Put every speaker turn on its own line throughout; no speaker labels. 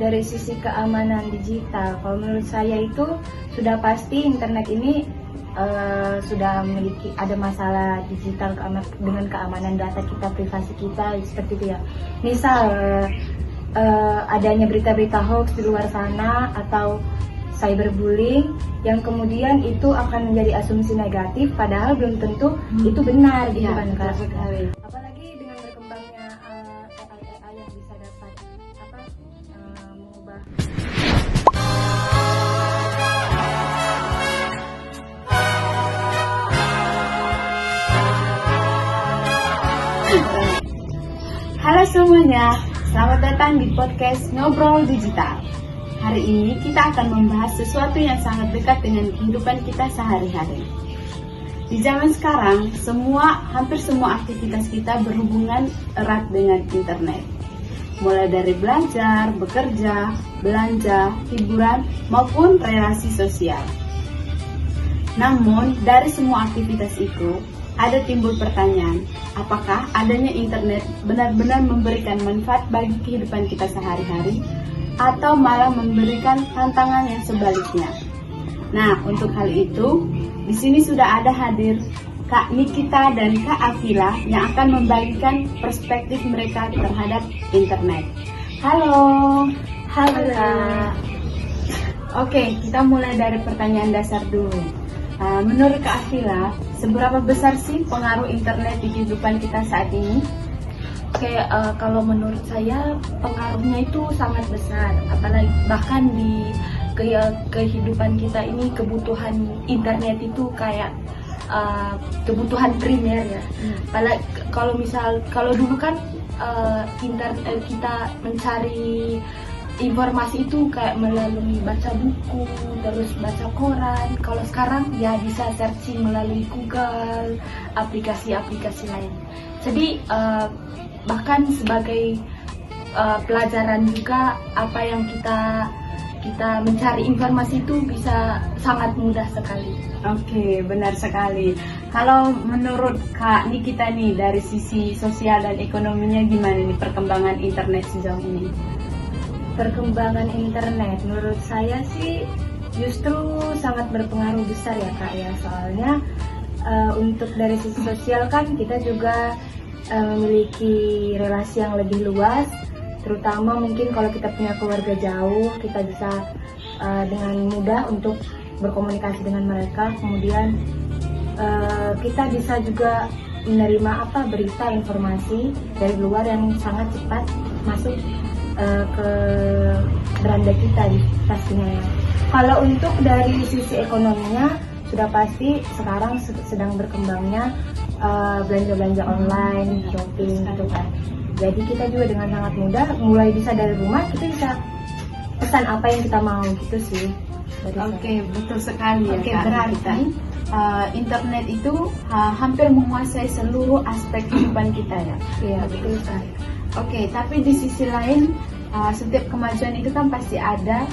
dari sisi keamanan digital, kalau menurut saya itu sudah pasti internet ini sudah memiliki ada masalah digital dengan keamanan data kita, privasi kita seperti itu ya. Misal adanya berita-berita hoax di luar sana atau cyberbullying yang kemudian itu akan menjadi asumsi negatif padahal belum tentu itu benar gitu kan Kak. Apalagi dengan berkembangnya AI yang bisa dapat mengubah.
Halo semuanya, selamat datang di podcast Ngobrol Digital. Hari ini kita akan membahas sesuatu yang sangat dekat dengan kehidupan kita sehari-hari. Di zaman sekarang, hampir semua aktivitas kita berhubungan erat dengan internet. Mulai dari belajar, bekerja, belanja, hiburan, maupun relasi sosial. Namun, dari semua aktivitas itu, ada timbul pertanyaan, apakah adanya internet benar-benar memberikan manfaat bagi kehidupan kita sehari-hari atau malah memberikan tantangan yang sebaliknya? Nah, untuk hal itu, di sini sudah ada hadir Kak Nikita dan Kak Afila yang akan membagikan perspektif mereka terhadap internet. Halo.
Halo Kak.
Oke, kita mulai dari pertanyaan dasar dulu. Menurut Kak Afila, seberapa besar sih pengaruh internet di kehidupan kita saat ini?
Oke, kalau menurut saya pengaruhnya itu sangat besar, apalagi bahkan di kehidupan kita ini kebutuhan internet itu kayak kebutuhan primer ya. Apalagi kalau dulu kan internet kita mencari informasi itu kayak melalui baca buku, terus baca koran. Kalau sekarang ya bisa searching melalui Google, aplikasi-aplikasi lain. Jadi bahkan sebagai pelajaran juga apa yang kita mencari informasi itu bisa sangat mudah sekali.
Oke, benar sekali. Kalau menurut Kak Nikita nih dari sisi sosial dan ekonominya gimana nih perkembangan internet sejauh ini?
Perkembangan internet menurut saya sih justru sangat berpengaruh besar ya Kak ya, soalnya untuk dari sisi sosial kan kita juga memiliki relasi yang lebih luas, terutama mungkin kalau kita punya keluarga jauh, kita bisa dengan mudah untuk berkomunikasi dengan mereka. Kemudian kita bisa juga menerima berita informasi dari luar yang sangat cepat masuk ke beranda kita pastinya ya. Kalau untuk dari sisi ekonominya sudah pasti sekarang sedang berkembangnya belanja-belanja online, shopping gitu kan. Jadi kita juga dengan sangat mudah mulai bisa dari rumah, kita bisa pesan apa yang kita mau gitu sih.
Oke, betul sekali ya.
Oke,
Kak.
berarti
internet itu hampir menguasai seluruh aspek kehidupan kita ya.
Iya, betul sekali.
Oke, tapi di sisi lain setiap kemajuan itu kan pasti ada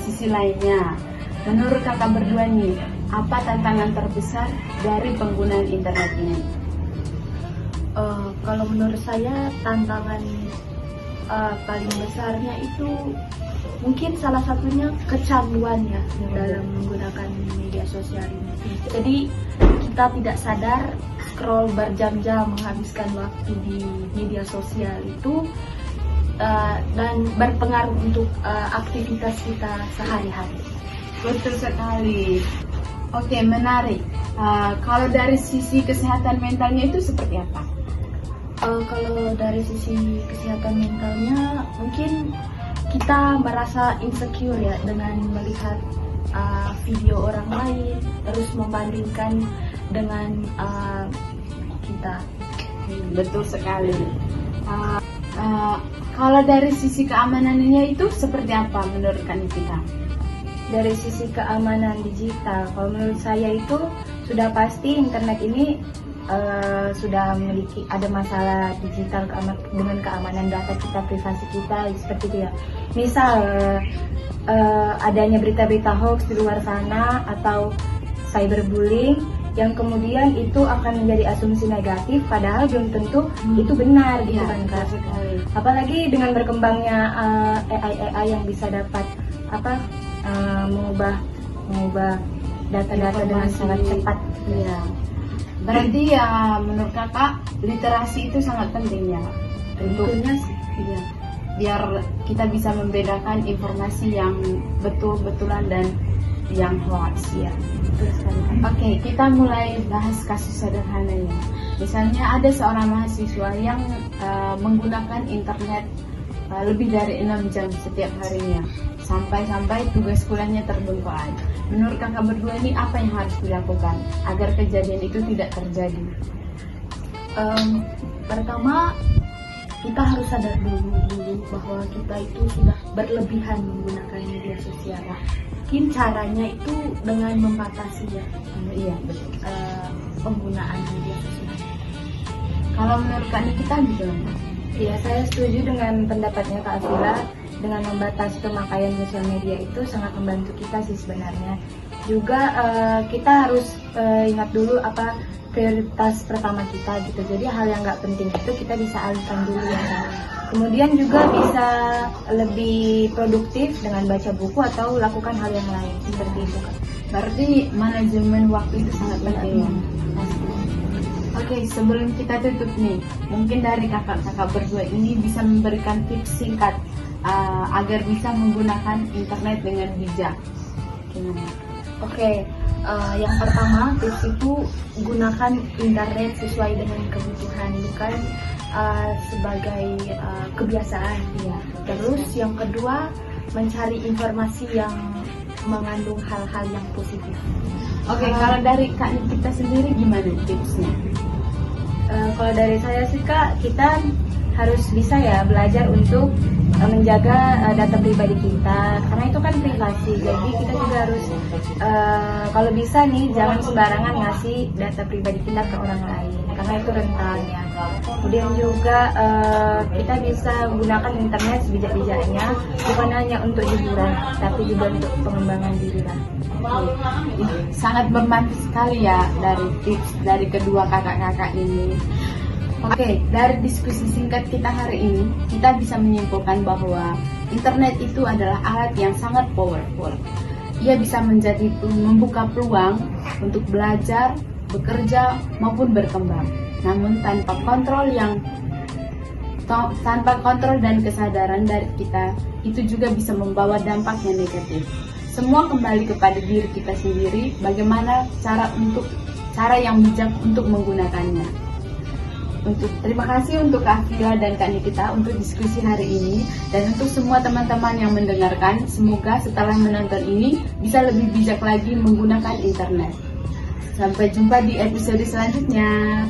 sisi lainnya. Menurut kakak berdua nih, apa tantangan terbesar dari penggunaan internet ini?
Kalau menurut saya tantangan paling besarnya itu mungkin salah satunya kecanduan ya dalam menggunakan media sosial ini. Jadi kita tidak sadar scroll berjam-jam menghabiskan waktu di media sosial itu dan berpengaruh untuk aktivitas kita sehari-hari.
Betul sekali. Oke, menarik. Kalau dari sisi kesehatan mentalnya itu seperti apa?
Kalau dari sisi kesehatan mentalnya mungkin kita merasa insecure ya dengan melihat video orang lain, terus membandingkan dengan kita.
Betul sekali. Kalau dari sisi keamanannya itu seperti apa menurut kita?
Dari sisi keamanan digital, kalau menurut saya itu sudah pasti internet ini sudah memiliki ada masalah digital dengan keamanan data kita, privasi kita seperti itu ya. Misal adanya berita-berita hoax di luar sana atau cyberbullying yang kemudian itu akan menjadi asumsi negatif padahal belum tentu itu benar gitu
Iya,
kan Kak.
betul sekali.
Apalagi dengan berkembangnya AI yang bisa dapat mengubah data-data dengan
Informasi.
sangat cepat.
Iya. Berarti ya menurut kakak literasi itu sangat penting ya untuk
Tentunya sih.
iya, biar kita bisa membedakan informasi yang betul-betulan dan yang hoax ya.
Betul sekali.
Oke, kita mulai bahas kasus sederhananya. Misalnya ada seorang mahasiswa yang menggunakan internet lebih dari 6 jam setiap harinya, sampai tugas kuliahnya terbengkalai. Menurut kakak berdua ini apa yang harus dilakukan agar kejadian itu tidak terjadi?
Pertama, kita harus sadar dulu bahwa kita itu sudah berlebihan menggunakan media sosial. Mungkin caranya itu dengan membatasi ya
Iya, betul.
penggunaan media sosial.
Kalau menurut kak Nikita gimana?
Ya, saya setuju dengan pendapatnya Kak Afila. Dengan membatasi pemakaian sosial media itu sangat membantu kita sih sebenarnya. Juga kita harus ingat dulu apa prioritas pertama kita gitu. Jadi hal yang nggak penting itu kita bisa alihkan dulu ya Kak. Kemudian juga bisa lebih produktif dengan baca buku atau lakukan hal yang lain seperti itu Kak.
Berarti manajemen waktu itu sangat penting ya. Oke, sebelum kita tutup nih, mungkin dari kakak-kakak berdua ini bisa memberikan tips singkat agar bisa menggunakan internet dengan bijak. Gimana?
Oke, yang pertama tips itu gunakan internet sesuai dengan kebutuhan, bukan sebagai kebiasaan.
Iya.
Terus yang kedua, mencari informasi yang mengandung hal-hal yang positif.
Oke, kalau dari kak Nikita sendiri gimana tipsnya?
Kalau dari saya sih Kak, kita harus bisa ya belajar untuk menjaga data pribadi kita karena itu kan privasi. Jadi kita juga harus kalau bisa nih jangan sembarangan ngasih data pribadi kita ke orang lain karena itu rentan ya. Kemudian juga kita bisa menggunakan internet sebijak-bijaknya, bukan hanya untuk hiburan tapi juga untuk pengembangan diri lah.
Sangat bermanfaat sekali ya dari tips dari kedua kakak-kakak ini. Oke, dari diskusi singkat kita hari ini, kita bisa menyimpulkan bahwa internet itu adalah alat yang sangat powerful. Ia bisa membuka peluang untuk belajar, bekerja, maupun berkembang. Namun tanpa kontrol dan kesadaran dari kita, itu juga bisa membawa dampak yang negatif. Semua kembali kepada diri kita sendiri, bagaimana cara yang bijak untuk menggunakannya. Terima kasih untuk Kak Afila dan Kak Nikita untuk diskusi hari ini, dan untuk semua teman-teman yang mendengarkan, semoga setelah menonton ini bisa lebih bijak lagi menggunakan internet. Sampai jumpa di episode selanjutnya.